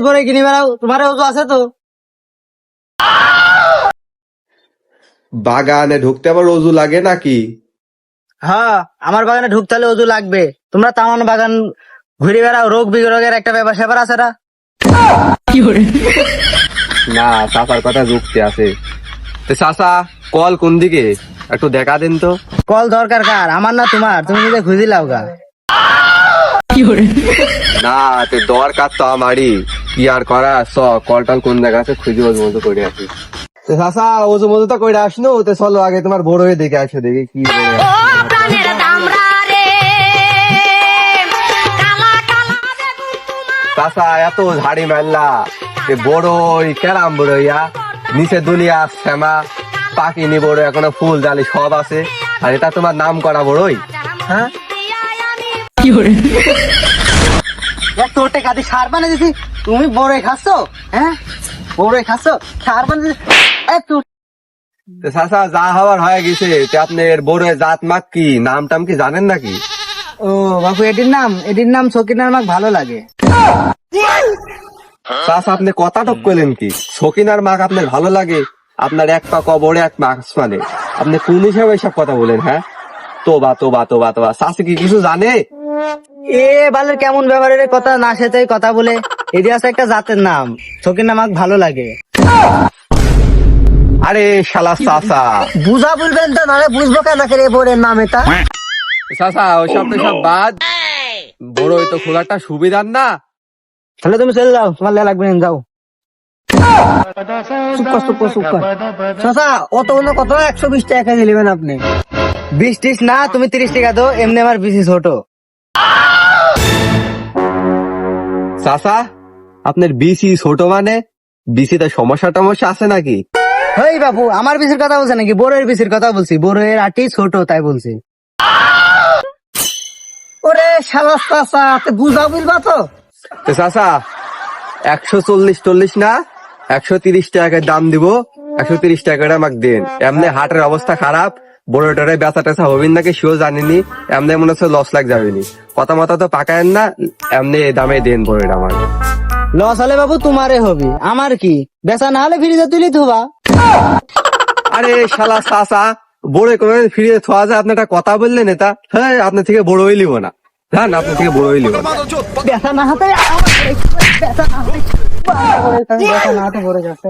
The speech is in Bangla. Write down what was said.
বড় কিনে বেড়াও, তোমার ওজু আছে তো? বাগানে ঢুকতে আবার অজু লাগে নাকি? হ্যাঁ, আমার বাগানে ঢুকতে হলে ওজু লাগবে। তোমরা তামান বাগান ঘুরে বেড়াও, রোগ বিরোগের একটা ব্যাপার স্যাপার আছে না? না, চাচার কথা যুক্তি আছে। তো চাচা, কল কোন দিকে একটু দেখা দেন তো। কল দরকার কার, আমার না তোমার? তুমি নিজে খুঁজি লাও গা। না, তো দরকার তো আমারই। কি আর করা, কল টল কোন জায়গা আছে খুঁজে ওজু মতো করে আসি। তো চাচা, ওজু মতো তো করে আসনো, তো চলো আগে তোমার বড় হয়ে দেখে আসো, দেখি কি চাচা এত ঝাড়ি মারলা, বড়ই কেরাম বড়ইয়া, নিচে দুনিয়া শ্যামা, পাকিনি বড়, এখনো ফুল জালি সব আছে, আর এটা তোমার নাম করা বড়ই? হ্যাঁ, তোরটে কাদি সার বানে দিছি, তুমি বড়ই খাচ্ছ? হ্যাঁ, বড়ই খাচ্ছ, সার বানে দিছি। চাচা যা হওয়ার হয়ে গেছে, আপনার বড় জাত মাক কি, নাম টাম কি জানেন নাকি? ও বাপু, এটির নাম সকিনার মাক ভালো লাগে। চাচা আপনি কথা টক করলেন কি? সকিনার মাক আপনার ভালো লাগে? আপনার এক পা কবরে এক মাছ মানে, আপনি কোন হিসাবে এসব কথা বলেন? হ্যাঁ, তোবা তোবা তোবা তোবা, চাচি কি কিছু জানে? এ বালের কেমন ব্যবহারের কথা না সেটাই কথা বলে। এটি আছে একটা জাতের নাম, সকিনা মাক ভালো লাগে। আরে শালা চাচা, বুঝা বলবেন তো, নাহলে বুঝবো কেন করে বোরের নাম এটা? চাচা ওইসব তো সব বাদ, বড় তো খুব একটা সুবিধার না। তাহলে তুমি চলে যাও, তোমার লেয়া লাগবে না, যাও। চাচা অতগুলো কত? 120 টাকা দিলেন আপনি? 20 না, তুমি 30 টাকা দো, এমনি আমার বেশি ছোট। চাচা আপনার বিসি ছোট মানে, বিসিতে সমস্যা টমস্যা আছে নাকি? হেই বাবু, আমার বিসির কথা বলছে নাকি? বড়ের বিসির কথা বলছি, বড়ের আটি ছোট তাই বলছি। ওরে শালা চাচা, বুঝা বুঝবা তো? তো চাচা 140 না, 130 টাকার দাম দিব, 130 টাকাটা আমাকে দেন। এমনি হাটের অবস্থা খারাপ, বড়টারে বেচা টেচা হবেন নাকি সেও জানিনি, এমনি মনে হচ্ছে লস লাগ যাবেনি। কথা মতো তো পাকায়েন না, এমনি এই দামে দেন বড়টা আমার। লস হলে বাবু তোমারে হবে, আমার কি? বেচা না হলে ফ্রিজে তুলি ধোবা। আরে শালা চাচা, বড় করে ফিরিয়ে থোয়া যায়, আপনি একটা কথা বললেন এটা? হ্যাঁ, আপনার থেকে বড় হয়ে লিব না, জান, আপনার থেকে বড় হয়ে লিব না। বেচা না হতে বেচা না হতে পড়ে যাচ্ছে।